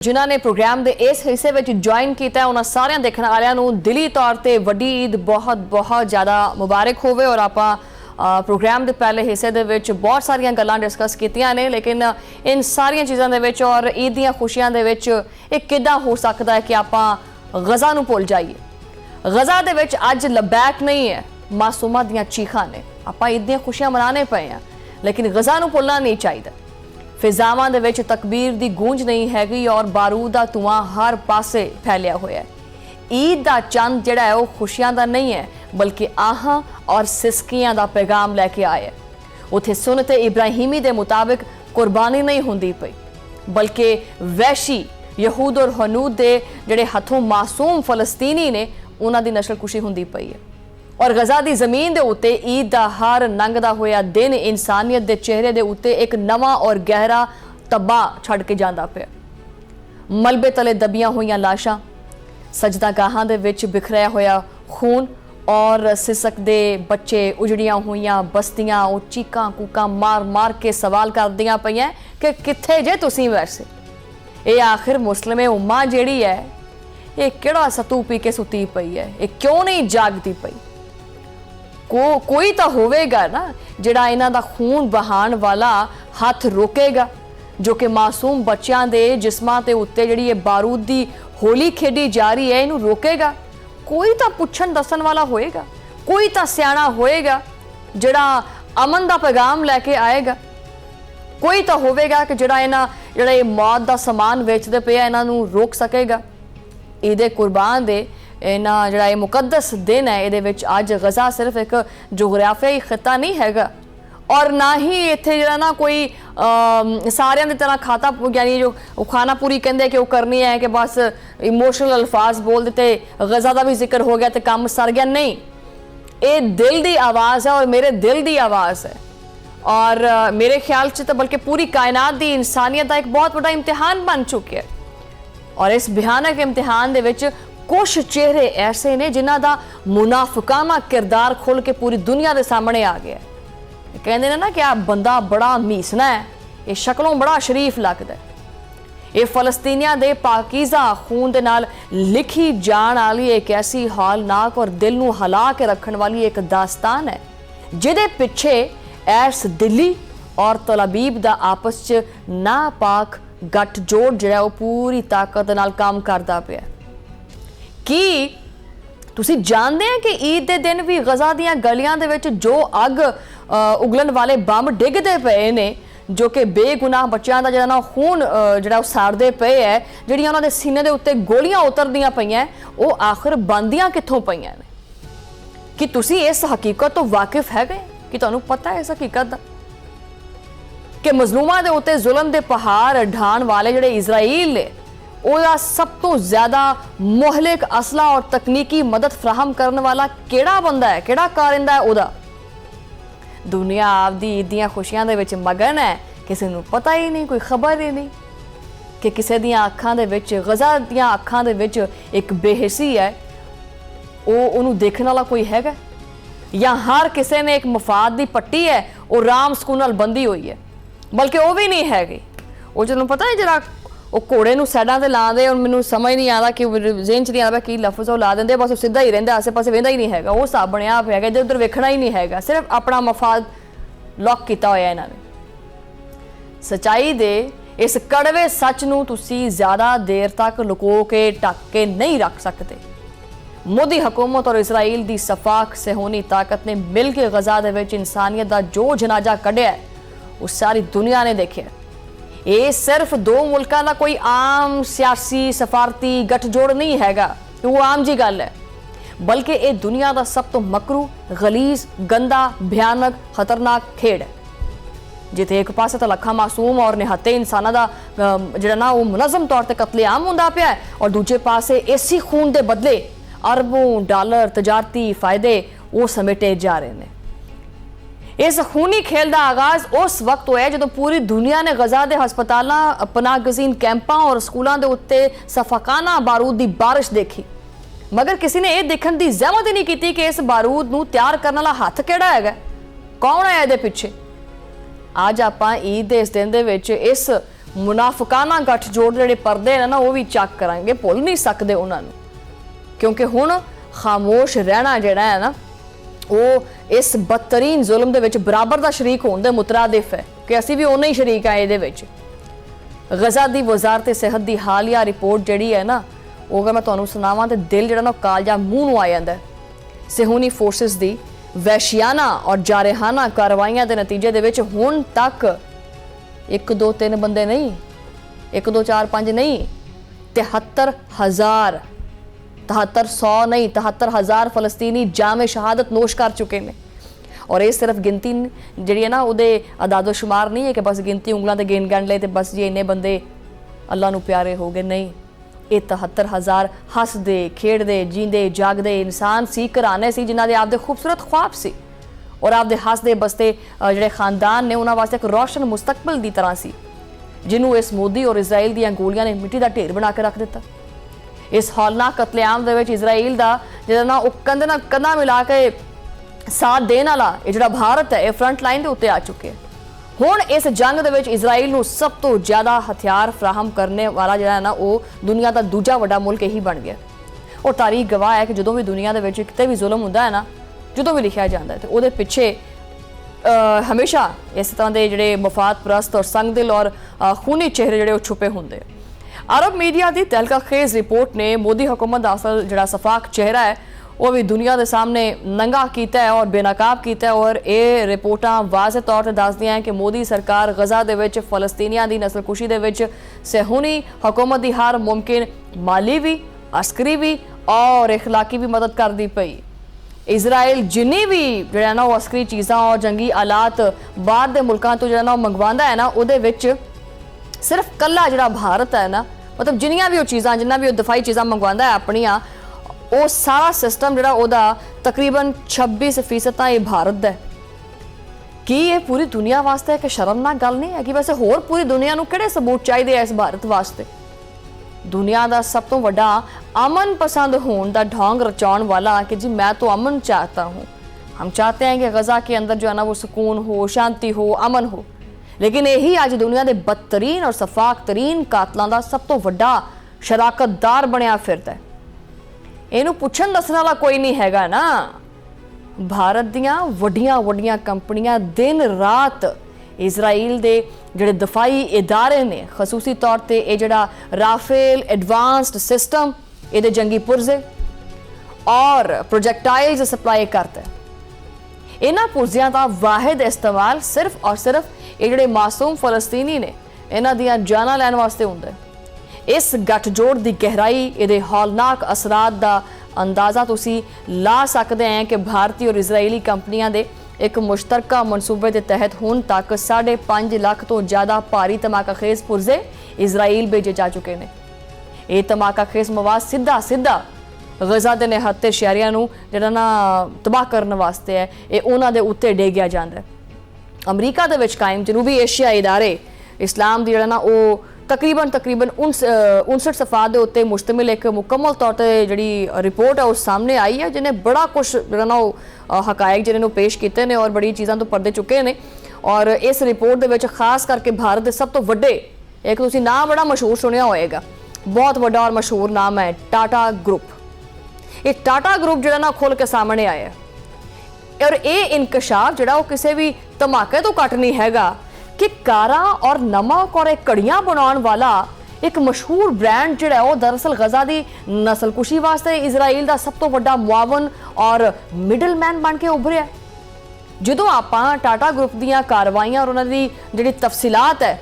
जिन्हां ने प्रोग्राम के इस हिस्से में ज्वाइन किया उन्होंने सारे देखने वालों दिली तौर पर वड्डी ईद बहुत बहुत ज़्यादा मुबारक होवे। और आप प्रोग्राम के पहले हिस्से दे विच बहुत सारिया गल्लां डिस्कस कीतियां ने, लेकिन इन सारिया चीज़ों के विच और ईद दी खुशियां दे विच एक किद्दां हो सकता है कि आप गज़ा नूं भुल जाइए। गज़ा दे विच अज लबैक नहीं है, मासूमां दियां चीखां ने। आप ईद दी खुशियां मनाने पे हैं, लेकिन गज़ा नूं भुलना नहीं चाहिए। फिजावां दे विच तकबीर दी गूंज नहीं हैगी और बारूद दा धुआं हर पासे फैलिया होया है। ईद दा चंद जिहड़ा है वो खुशियां दा नहीं है, बल्कि आहां और सिसकियां दा पैगाम लैके आया। उत्थे सुन्नत इब्राहिमी दे मुताबिक कुर्बानी नहीं हुंदी पई, बल्कि वैशी यहूद और हनूद दे जिहड़े हथों मासूम फलस्तीनी ने उन्हां दी नस्लकुशी हुंदी पई है। और गज़ा दी ज़मीन दे उत्ते ईद दा हर लंघदा होया दिन इंसानियत दे चेहरे दे उत्ते एक नवा और गहरा तब्बा छड़ के जांदा पिया। मलबे तले दबियां होईयां लाशां, सजदागाहां दे विच बिखरिया होया खून और सिसकदे बच्चे, उजड़ियां होईयां बस्तियां, ओ चीकां कूकां मार मार के सवाल करदियां पईयां कि कित्थे जे तुसीं वैसे। ये आखिर मुस्लिम उम्मा जिहड़ी है ये किहड़ा सतू पी के सुती पई है, ये क्यों नहीं जागती पई? कोई तो होवेगा ना जिहड़ा इन्हां दा खून बहाण वाला हथ रोकेगा, जो कि मासूम बच्चों के जिस्मां ते उत्ते जिहड़ी ये बारूद दी होली खेडी जा रही है इनू रोकेगा। कोई तो पुछण दसन वाला होएगा, कोई तो सियाणा होएगा जिहड़ा अमन दा पैगाम लैके आएगा। कोई तो होवेगा कि जिहड़ा इन्हां जिहड़ा ये मौत दा समान वेचदे पे इन्हां नू रोक सकेगा। ईद कुर्बान दे इन्हां जिहड़ा मुकद्दस दिन है इहदे विच अज गज़ा सिर्फ एक जोग्राफियाई खिता नहीं हैगा, और ना ही इत्थे जिहड़ा ना कोई सारियां दी तरह खाता यानी जो खाना पूरी कहंदे कि वो करनी है कि बस इमोशनल अल्फाज बोल दिते, गज़ा का भी जिक्र हो गया तो काम सर गया। नहीं, ये दिल की आवाज़ है और मेरे दिल की आवाज़ है। और मेरे ख्याल से तो बल्कि पूरी कायनात की इंसानियत का एक बहुत बड़ा इम्तिहान बन चुके हैं। और इस भयानक इम्तिहान दे विच कुछ चेहरे ऐसे ने जिन्हां दा मुनाफिकाना किरदार खुल के पूरी दुनिया के सामने आ गया। कहते ना कि आ बंदा बड़ा मीसना है, ये शक्लों बड़ा शरीफ लगता है। ये फलस्तीनियां दे पाकीज़ा खून दे नाल लिखी जान वाली एक ऐसी हौलनाक और दिल नूं हिला के रखण वाली एक दास्तान है, जिहदे पिछे ऐस दिली और तलाबीब दा आपस च नापाक गठजोड़ जिहड़ा वो पूरी ताकत नाल काम करदा पिया। कि तुसी जानते हैं कि ईद के दिन भी गज़ा दियां गलियां दे विच जो अग उगलन वाले बंब डिगदे पे ने, जो कि बेगुनाह बच्चों का जिहड़ा खून जिहड़ा साड़दे पे है, जिहड़ियां उन्हां दे सीने दे उत्ते गोलियां उतरदियां पईयां, वो आखिर बनदियां कित्थों पईयां ने? कि तुसी इस हकीकत तो वाकिफ है कि तुहानूं पता है इस हकीकत दा कि मजलूमां दे उत्ते जुल्म दे पहाड़ ढाण वाले जिहड़े इजराइल ने ओदा सब तो ज्यादा मुहलिक असला और तकनीकी मदद फराहम करने वाला केड़ा बंदा है, केड़ा कारिंदा है ओदा? दुनिया आपदी ईद दियां खुशियां दे विच मगन है, किसी नूं पता ही नहीं, कोई खबर ही नहीं कि किसी दियां अखां दे विच, गज़ा दियां अखां दे विच एक बेहिसी है, ओनू देखने वाला कोई हैगा? या हर किसी ने एक मफाद दी पट्टी है, वो राम सकून नाल बंधी हुई है, बल्कि वो भी नहीं हैगी। वो जो पता है जरा वो घोड़े नूं साइडां ते ला दे, और मैनूं समझ नहीं आता कि ज़हन च नहीं आता कि लफ्ज़ वो ला देंदे, बस वो सीधा ही रहिंदा, आसे पासे वेंदा ही नहीं हैगा, वो हिसाब बनिया हैगा, इधर उधर वेखना ही नहीं हैगा, सिर्फ अपना मफाद लॉक किया होया इन्हां ने। सच्चाई दे इस कड़वे सच नूं तुसीं ज़्यादा देर तक लुको के ढक के नहीं रख सकते। मोदी हुकूमत और इसराइल की सफाक सेहोनी ताकत ने मिल के गज़ा दे विच इंसानियत का जो जनाजा कढ़िया वो सारी दुनिया ने देखिया। ये सिर्फ दो मुल्कों का कोई आम सियासी सफारती गठजोड़ नहीं हैगा, वो आम जी गल है, बल्कि ये दुनिया का सब तो मकरू, गलीज, गंदा, भयानक, खतरनाक खेड है, जिथे एक पासे तो लखा मासूम और निहत्ते इंसानों का जिहड़ा ना वो मुनज़म तौर पर कतलेआम हुंदा पिया है, और दूजे पासे इसी खून के बदले अरबों डॉलर तजारती फायदे वो समेटे जा रहे हैं। इस खूनी खेल का आगाज उस वक्त होया जो पूरी दुनिया ने गज़ा के हस्पतालों, पनाहगज़ीन कैंपों और स्कूलों के उत्ते सफाकाना बारूद की बारिश देखी, मगर किसी ने यह देखने की ज़हमत ही नहीं की कि इस बारूद नूं तैयार करने वाला हथ किहड़ा है, कौन है इहदे पिछे। अज आपां ईद के इस दिन दे विच इस ਮੁਨਾਫਿਕਾਨਾ ਗੱਠਜੋੜ ਜਿਹੜੇ ਪਰਦੇ ਨੇ ਨਾ ਉਹ ਵੀ ਚੱਕ ਕਰਾਂਗੇ, ਭੁੱਲ ਨਹੀਂ ਸਕਦੇ ਉਹਨਾਂ ਨੂੰ, ਕਿਉਂਕਿ ਹੁਣ ਖਾਮੋਸ਼ ਰਹਿਣਾ ਜਿਹੜਾ ਹੈ ਨਾ ਉਹ ਇਸ ਬਦਤਰੀਨ ਜ਼ੁਲਮ ਦੇ ਵਿੱਚ ਬਰਾਬਰ ਦਾ ਸ਼ਰੀਕ ਹੋਣ ਦੇ ਮੁਤਰਾਦਿਫ ਹੈ ਕਿ ਅਸੀਂ ਵੀ ਉਨਾ ਹੀ ਸ਼ਰੀਕ ਆ ਇਹਦੇ ਵਿੱਚ। ਗਜ਼ਾ ਦੀ ਵਜ਼ਾਰਤ ਸਿਹਤ ਦੀ ਹਾਲੀਆ ਰਿਪੋਰਟ ਜਿਹੜੀ ਹੈ ਨਾ ਉਹ ਅਗਰ ਮੈਂ ਤੁਹਾਨੂੰ ਸੁਣਾਵਾਂ ਤੇ ਦਿਲ ਜਿਹੜਾ ਨਾ ਕਾਲਜਾ ਮੂੰਹ ਨੂੰ ਆ ਜਾਂਦਾ। ਸਿਹੂਨੀ ਫੋਰਸਿਸ ਦੀ ਵਹਿਸ਼ਿਆਨਾ ਔਰ ਜਾਰਹਾਨਾ ਕਾਰਵਾਈਆਂ ਦੇ ਨਤੀਜੇ ਦੇ ਵਿੱਚ ਹੁਣ ਤੱਕ 1 2 3 ਬੰਦੇ ਨਹੀਂ, 1 2 4 5 ਨਹੀਂ, 73,000 7300 नहीं 73,000 फलस्तीनी जामे शहादत नोश कर चुके हैं। और ये सिर्फ गिनती जी है ना वो अदादो शुमार नहीं है कि बस गिनती उंगलों से गेन गण ले तो बस जी इन्ने बंदे अल्लाह नू प्यारे हो गए, नहीं, ये 73,000 हसदे खेडदे जींदे जागदे इंसान सी, घराने सी जिन्हों के आपदे खूबसूरत ख्वाब सी और आपदे हसदे बसते जोड़े खानदान ने उन्होंने वास्ते एक रोशन मुस्तकबल की तरह सी, जिन्हों इस मोदी और इजराइल दी गोलियां ने मिट्टी का ढेर बना के रख दिता। इस हौलनाक कतलेआम दे विच इजराइल का जिहड़ा ना वो कंधे नाल कंधा मिला के साथ देने वाला ये जिहड़ा भारत है ये फ्रंट लाइन के उत्ते आ चुके हैं। हुण इस जंग दे विच इजराइल नूं सब तो ज़्यादा हथियार फ्राहम करने वाला जिहड़ा है ना वो दुनिया का दूजा वड्डा मुल्क यही बन गया। और तारीख गवाह है कि जदों भी दुनिया दे विच किते भी जुल्म हुंदा है ना, जदों भी लिखिया जाता है तो उहदे पिछे हमेशा इस तरह के जिहड़े मफाद परस्त और संगदिल और खूनी चेहरे जिहड़े छुपे हुंदे। अरब मीडिया की तहलकाखेज़ रिपोर्ट ने मोदी हुकूमत का असल जो सफाक चेहरा है वो भी दुनिया के सामने नंगा किया है और बेनकाब किया है। और ये रिपोर्टां वाज़े तौर पर दसदियां हैं कि मोदी सरकार गज़ा दे विच फलस्तीनियां दी नस्लकुशी दे विच सहूनी हुकूमत की हर मुमकिन माली भी, अस्करी भी और इखलाकी भी मदद करती पई। इजराइल जिन्नी भी जो ना वो अस्करी चीज़ां और जंगी आलात बाहर के मुल्कों तो जो ना मंगवांदा है ना उहदे विच सिर्फ कला जिहड़ा भारत है ना, मतलब जिन्नियां भी वो चीज़ां जिन्ना भी वो दफाई चीज़ां मंगवांदा है अपनियां, वो सारा सिस्टम जिहड़ा ओहदा तकरीबन 26% तां ये भारत दा है। कि ये पूरी दुनिया वास्ते एक शर्मनाक गल नहीं है कि वैसे होर पूरी दुनिया नूं किहड़े सबूत चाहिए इस भारत वास्ते। दुनिया का सब तो वड्डा अमन पसंद होने का ढोंग रचाउण वाला कि जी मैं तो अमन चाहता हूँ, हम चाहते हैं कि गज़ा के अंदर जो है ना वो सुकून हो, शांति हो, अमन हो। लेकिन यही अज दुनिया के बदतरीन और सफाक तरीन कातलों का सब तो वड्डा शराकतदार बनया फिरदा है। इनू पुछन दसण वाला कोई नहीं हैगा ना। भारत दियां वड्डियां वड्डियां कंपनियां दिन रात इजराइल दे जिहड़े दफाई इदारे ने, खसूसी तौर पर यह जिहड़ा राफेल एडवांस्ड सिस्टम ये जंगी पुरजे और प्रोजेक्टाइल्स सप्लाई करता है। इन्हां पुरजियां का वाहिद इस्तेमाल सिर्फ और सिर्फ ये जिहड़े मासूम फलस्तीनी ने इन्हां दियां जानां लैण वास्ते हुंदा है। इस गठजोड़ की गहराई ये हौलनाक असरात का अंदाज़ा तुसी ला सकते हैं कि भारतीय और इजरायली कंपनियां दे एक मुश्तरका मनसूबे के तहत हुण तक 5.5 लाख तो ज़्यादा भारी धमाकाखेज़ पुरजे इजराइल भेजे जा चुके हैं। ये धमाकाखेज़ मवाद सीधा सीधा गज़ा के निहत्ते शहरियां नूं जिहड़ा ना तबाह करने वास्ते है, ये उन्हां दे उत्ते डेगिया जांदा है। अमरीका दे विच कायम जनूबी एशिया इदारे इस्लाम दी जिहड़ा ना वो तकरीबन 59 सफ़ात के उत्ते मुश्तमिल एक मुकम्मल तौर पर जिहड़ी रिपोर्ट है वो सामने आई है, जिन्हें बड़ा कुछ जिहड़ा ना वो हकायक जिन्हें पेश किए हैं और बड़ी चीज़ों तो परदे चुके हैं। और इस रिपोर्ट के खास करके भारत के सब तो वड्डे एक तुसीं नाम बड़ा मशहूर सुनिया होएगा, बहुत वड्डा और मशहूर नाम है टाटा ग्रुप। ये टाटा ग्रुप जो ना खुल के सामने आया है और ये इंकशाफ जो किसी भी धमाके तो घट नहीं हैगा कि कारा और नमक और कड़ियां बनाने वाला एक मशहूर ब्रांड जो है दरअसल गज़ा की नस्लकुशी वास्ते इजराइल का सब तो बड़ा मुआवन और मिडल मैन बन के उभरिया। जो आप टाटा ग्रुप दीयां कार्रवाइयां और उन्होंने जी तफसीलात है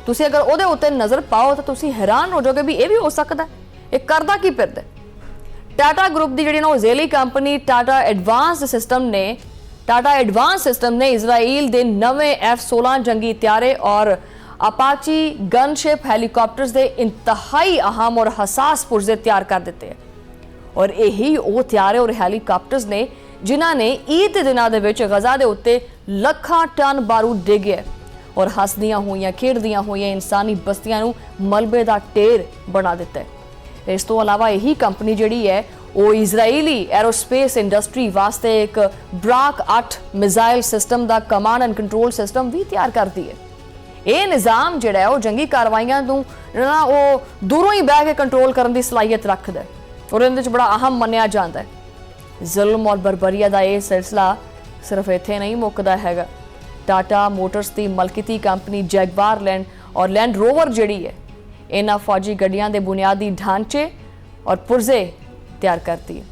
तुसी अगर उहदे उत्ते नज़र पाओ तो तुसी हैरान हो जाओगे भी ये भी हो सकता है ये करदा की फिरदा। टाटा ग्रुप की जी झेली कंपनी टाटा एडवांस सिस्टम ने इजराइल के नवे F-16 जंगी त्यारे और अपाची गनशिप हैलीकॉप्टर्स के इंतहाई अहम और हसास पुर्जे तैयार कर दिते हैं। और यही वो त्यारे और हैलीकॉप्टर्स ने जिन्होंने ईद के दिनों के गज़ा के उत्ते लखां टन बारूद डिगे और हसदियां हुई खेडदियां हुई इंसानी बस्तियां मलबे का ढेर बना दिता है। इस तो अलावा यही कंपनी जिहड़ी है वो इजराइली एरोस्पेस इंडस्ट्री वास्ते एक ब्राक 8 मिसाइल सिस्टम का कमांड एंड कंट्रोल सिस्टम भी तैयार करती है। ਇਹ ਨਿਜ਼ਾਮ ਜਿਹੜਾ ਹੈ ਉਹ ਜੰਗੀ ਕਾਰਵਾਈਆਂ ਨੂੰ ਜਿਹੜਾ ਨਾ ਉਹ ਦੂਰੋਂ ਹੀ ਬਹਿ ਕੇ ਕੰਟਰੋਲ ਕਰਨ ਦੀ ਸਲਾਹੀਅਤ ਰੱਖਦਾ ਹੈ ਔਰ ਇਹਦੇ ਵਿੱਚ ਬੜਾ ਅਹਿਮ ਮੰਨਿਆ ਜਾਂਦਾ ਹੈ। ਜ਼ੁਲਮ ਔਰ ਬਰਬਰੀਆ ਦਾ ਇਹ ਸਿਲਸਿਲਾ ਸਿਰਫ ਇੱਥੇ ਨਹੀਂ ਮੁੱਕਦਾ ਹੈਗਾ। ਟਾਟਾ ਮੋਟਰਸ ਦੀ ਮਲਕੀਤੀ ਕੰਪਨੀ ਜੈਗਵਾਰ ਲੈਂਡ ਰੋਵਰ ਜਿਹੜੀ ਹੈ ਇਹਨਾਂ ਫੌਜੀ ਗੱਡੀਆਂ ਦੇ ਬੁਨਿਆਦੀ ਢਾਂਚੇ ਔਰ ਪੁਰਜ਼ੇ ਤਿਆਰ ਕਰਦੀ ਹੈ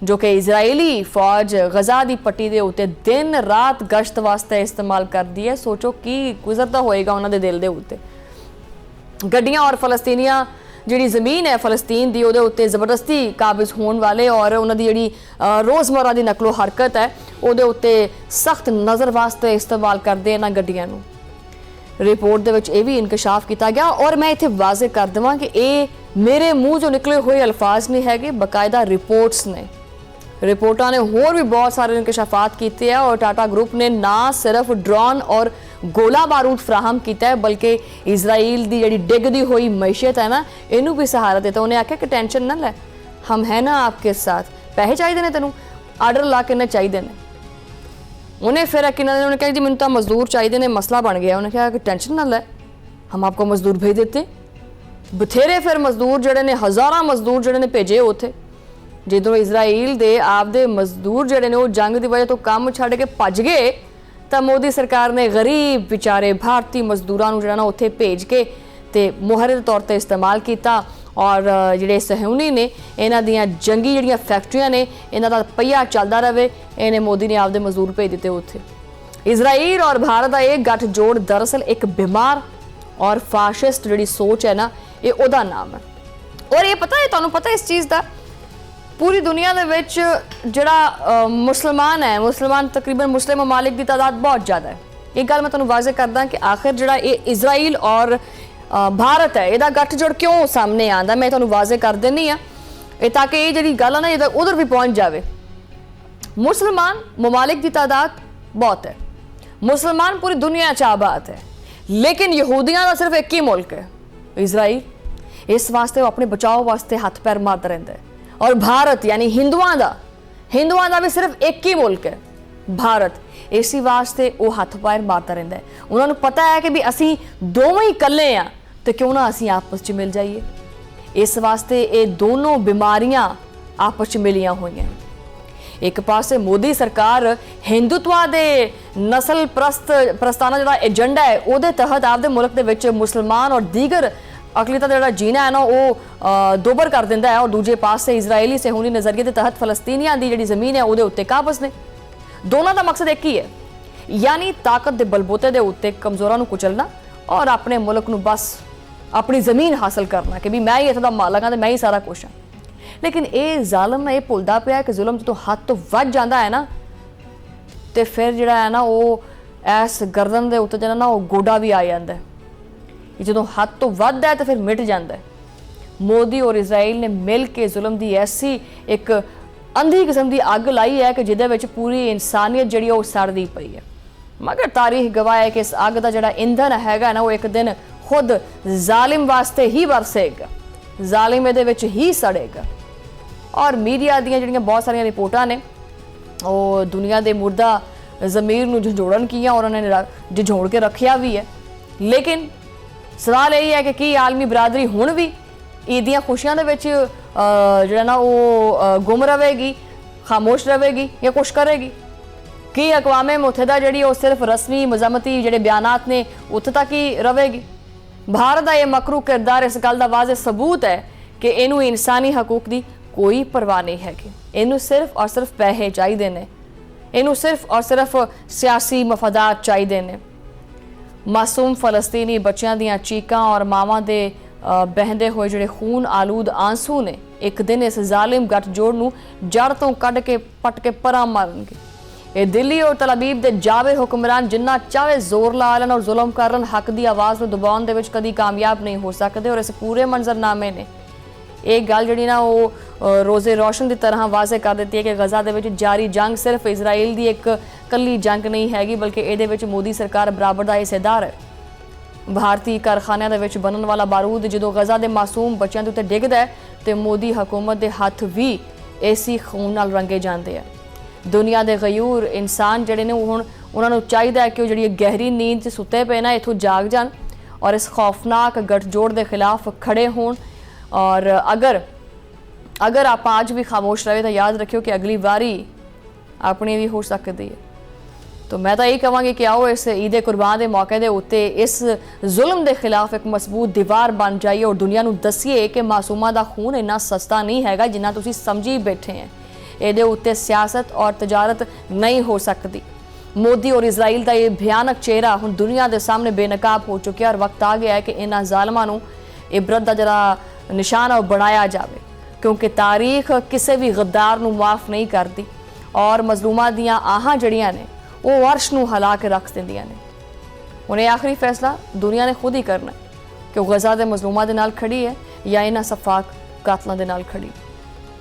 जो कि इजरायली फौज गजा की पट्टी के उत्ते दिन रात गश्त वास्ते इस्तेमाल करती है। सोचो की गुजरता होएगा उन्होंने दिल के उत्ते गड्डियां और फलस्तीनियां जी जमीन है फलस्तीन की उहदे उत्ते जबरदस्ती काबिज होने वाले और उन्होंने जी रोज़मर्रा की नकलो हरकत है उहदे उत्ते सख्त नज़र वास्ते इस्तेमाल करते इन्हां गड्डियां नूं। रिपोर्ट दे विच यह भी इंकशाफ किया गया और मैं इत्थे वाज़े कर देवां कि ये मेरे मूँह चों निकले हुए अल्फाज नहीं है, बकायदा रिपोर्ट्स ने रिपोर्टां ने होर भी बहुत सारे इंकशाफात किए हैं और टाटा ग्रुप ने ना सिर्फ ड्रोन और गोला बारूद फ्राहम किया है बल्कि इजराइल की जी डिगदी हुई मैशियत है ना इनू भी सहारा देता। उन्हें आख्या कि टेंशन ना लै, हम है ना आपके साथ, पैसे चाहिए ने तेनों आर्डर ला के चाहिए ने। उन्हें फिर उन्हें कहा जी मैंने तो मजदूर चाहिए ने, मसला बन गया। उन्हें कहा कि टेंशन ना लै, हम आपको मजदूर भेज देते। बथेरे फिर मजदूर जड़े ने हज़ारां मजदूर जड़े ने भेजे उत्थे ਜਦੋਂ ਇਜ਼ਰਾਈਲ ਦੇ ਆਪਦੇ ਮਜ਼ਦੂਰ ਜਿਹੜੇ ਨੇ ਉਹ ਜੰਗ ਦੀ ਵਜ੍ਹਾ ਤੋਂ ਕੰਮ ਛੱਡ ਕੇ ਭੱਜ ਗਏ ਤਾਂ ਮੋਦੀ ਸਰਕਾਰ ਨੇ ਗਰੀਬ ਵਿਚਾਰੇ ਭਾਰਤੀ ਮਜ਼ਦੂਰਾਂ ਨੂੰ ਜਿਹੜਾ ਨਾ ਉੱਥੇ ਭੇਜ ਕੇ ਤੇ ਮੁਹਰ ਦੇ ਤੌਰ ਤੇ ਇਸਤੇਮਾਲ ਕੀਤਾ ਔਰ ਜਿਹੜੇ ਸਹਿਯੂਨੀ ਨੇ ਇਹਨਾਂ ਦੀਆਂ ਜੰਗੀ ਜਿਹੜੀਆਂ ਫੈਕਟਰੀਆਂ ਨੇ ਇਹਨਾਂ ਦਾ ਪਈਆ ਚੱਲਦਾ ਰਹੇ ਇਹਨੇ ਮੋਦੀ ਨੇ ਆਪਦੇ ਮਜ਼ਦੂਰ ਭੇਜ ਦਿੱਤੇ ਉੱਥੇ। ਇਜ਼ਰਾਈਲ ਔਰ ਭਾਰਤ ਦਾ ਇਹ ਗੱਠਜੋੜ ਦਰਅਸਲ ਇੱਕ ਬਿਮਾਰ ਔਰ ਫਾਸ਼ਿਸਟ ਜਿਹੜੀ ਸੋਚ ਹੈ ਨਾ ਇਹ ਉਹਦਾ ਨਾਮ ਹੈ। ਔਰ ਇਹ ਪਤਾ ਹੈ ਤੁਹਾਨੂੰ ਪਤਾ ਇਸ ਚੀਜ਼ ਦਾ पूरी दुनिया दे विच जिहड़ा मुसलमान है मुसलमान तकरीबन मुस्लिम ममालिक की तादाद बहुत ज़्यादा है। एक गल मैं तुहानूं वाज़े करदा कि आखिर जिहड़ा ये इजराइल और भारत है इहदा गठजोड़ क्यों सामने आंदा मैं तुहानूं वाज़े कर दिंदी हां ताकि ये जिहड़ी गल है ना ये उधर भी पहुँच जाए। मुसलमान ममालिक की तादाद बहुत है, मुसलमान पूरी दुनिया च आबाद है, लेकिन यहूदियों का सिर्फ एक ही मुल्क है इजराइल। इस वास्ते वो अपने बचाव वास्ते हथ पैर मारता रहिंदा है। और भारत यानी हिंदुआं दा भी सिर्फ एक ही मुल्क है भारत, इसी वास्ते वो हथ पैर मारता रहिंदा है। उन्होंने पता है कि भी असी दोवें ही कल्ले आ तो क्यों ना असी आपस च मिल जाइए। इस वास्ते ये दोनों बीमारियां आपस च मिलियां हुई हैं। एक पासे मोदी सरकार हिंदुत्व दे नस्ल प्रस्ताना जिहड़ा एजेंडा है उहदे तहत आपदे मुल्क दे विच मुसलमान और दीगर अकलीता का जीना है ना वो दोबर कर दिंदा है और दूजे पास से इजरायली सहूनी नज़रिए के तहत फलस्तीनियां दी जिहड़ी ज़मीन है उहदे उत्ते काबज़ ने। दोनों का मकसद एक ही है, यानी ताकत के बलबूते के उत्ते कमज़ोरां नूं कुचलना और अपने मुल्क नूं बस अपनी ज़मीन हासिल करना कि भी मैं ही इत्थों दा मालक हां ते मैं ही सारा कुछ हां। लेकिन ये जालिम ये भुलदा पिया कि जुल्म जो हद तो वध जांदा है ना तो फिर जिहड़ा है ना वो इस गर्दन के उत्ते जिहड़ा ना वो गोडा भी आ जांदा है। जो हद तो वधदा है तो फिर मिट जाता है। मोदी और इजराइल ने मिल के जुल्म की ऐसी एक अंधी किस्म की अग लाई है कि जिहदे विच पूरी इंसानियत जिहड़ी वो सड़दी पई है। मगर तारीख गवाह है कि इस अग का जिहड़ा ईंधन हैगा ना वो एक दिन खुद जालिम वास्ते ही बरसेगा, जालिम इहदे विच ही सड़ेगा। और मीडिया दी जिहड़ियां बहुत सारियां रिपोर्टां ने वो दुनिया के मुर्दा ज़मीर नूं झंझोड़न कीआं और उन्होंने झंझोड़ के रखिया भी है। लेकिन सवाल यही है कि की आलमी बरादरी हुण भी ईद दी खुशियां दे विच जिहड़ा ना वो गुम रहेगी, खामोश रहेगी या कुछ करेगी? कि अकवामे मुत्तहिदा जिहड़ी वो सिर्फ रस्मी मजम्मती जिहड़े बयानात ने उत्थे तक ही रहेगी? भारत का यह मकरू किरदार इस गल का वाज़े सबूत है कि इनू इंसानी हकूक की कोई परवाह नहीं हैगी। इनू सिर्फ और सिर्फ पैसे चाहिए ने, इनू सिर्फ और सिर्फ सियासी मफादात चाहिए ने। मासूम फलस्तीनी बच्चों दीयां चीकां और मावां दे बहंदे हुए जिहड़े खून आलूद आंसू ने एक दिन इस जालिम गठजोड़ नूं जड़ तो कढ के पट के परां मारनगे। ये दिल्ली और तलाबीब दे जावे हुक्मरान जिन्ना चाहे जोर ला लैन और जुल्म कर लैन हक की आवाज़ नूं दबाउण दे विच कदी कामयाब नहीं हो सकते। और इस पूरे मंजरनामे ने एक गल जिहड़ी ना वो रोज़े रोशन की तरह वाज़े कर दी है कि गजा दे विच जारी जंग सिर्फ इजराइल की एक कल्ली जंग नहीं हैगी बल्कि इहदे विच मोदी सरकार बराबर का हिस्सेदार है। भारतीय कारखानिਆਂ ਦੇ ਵਿੱਚ बनन वाला बारूद जो गजा के मासूम बच्चों के उत्ते डिगदा है तो मोदी हुकूमत के हथ भी इसी खून नाल रंगे जाते हैं। ਦੁਨੀਆ ਦੇ ਗਯੂਰ ਇਨਸਾਨ ਜਿਹੜੇ ਨੇ ਹੁਣ ਉਹਨਾਂ ਨੂੰ ਚਾਹੀਦਾ ਹੈ ਕਿ ਉਹ ਜਿਹੜੀ ਗਹਿਰੀ ਨੀਂਦ 'ਚ ਸੁੱਤੇ ਪਏ ਨਾ ਇੱਥੋਂ ਜਾਗ ਜਾਣ ਔਰ ਇਸ ਖੌਫਨਾਕ ਗੱਠਜੋੜ ਦੇ ਖਿਲਾਫ ਖੜੇ ਹੋਣ। ਔਰ ਅਗਰ ਆਪਾਂ ਅੱਜ ਵੀ ਖਾਮੋਸ਼ ਰਹੇ ਤਾਂ ਯਾਦ ਰੱਖਿਓ ਕਿ ਅਗਲੀ ਵਾਰੀ ਆਪਣੀ ਵੀ ਹੋ ਸਕਦੀ ਹੈ। तो मैं तो यही कहांगी कि आओ इस ईद कुर्बान के मौके के उत्ते इस जुल्म के खिलाफ एक मजबूत दीवार बन जाइए और दुनिया को दसीए कि मासूमां दा खून इन्ना सस्ता नहीं हैगा जिन्ना तुसीं समझी बैठे हैं। ये उत्ते सियासत और तजारत नहीं हो सकती। मोदी और इजराइल का ये भयानक चेहरा हुण दुनिया के सामने बेनकाब हो चुका और वक्त आ गया है कि इन्हां ज़ालिमां नूं इबरत का जरा निशान और बनाया जाए, क्योंकि तारीख किसी भी गद्दार नूं माफ़ नहीं करती और मजलूमां दियां आहां जड़ियां ने वो अर्श नूं हिला के रख दिंदियां ने। हुण ये आखिरी फैसला दुनिया ने खुद ही करना है कि वो गज़ा दे मजलूमां दे नाल खड़ी है या इन्हां सफाक कातलां दे नाल खड़ी।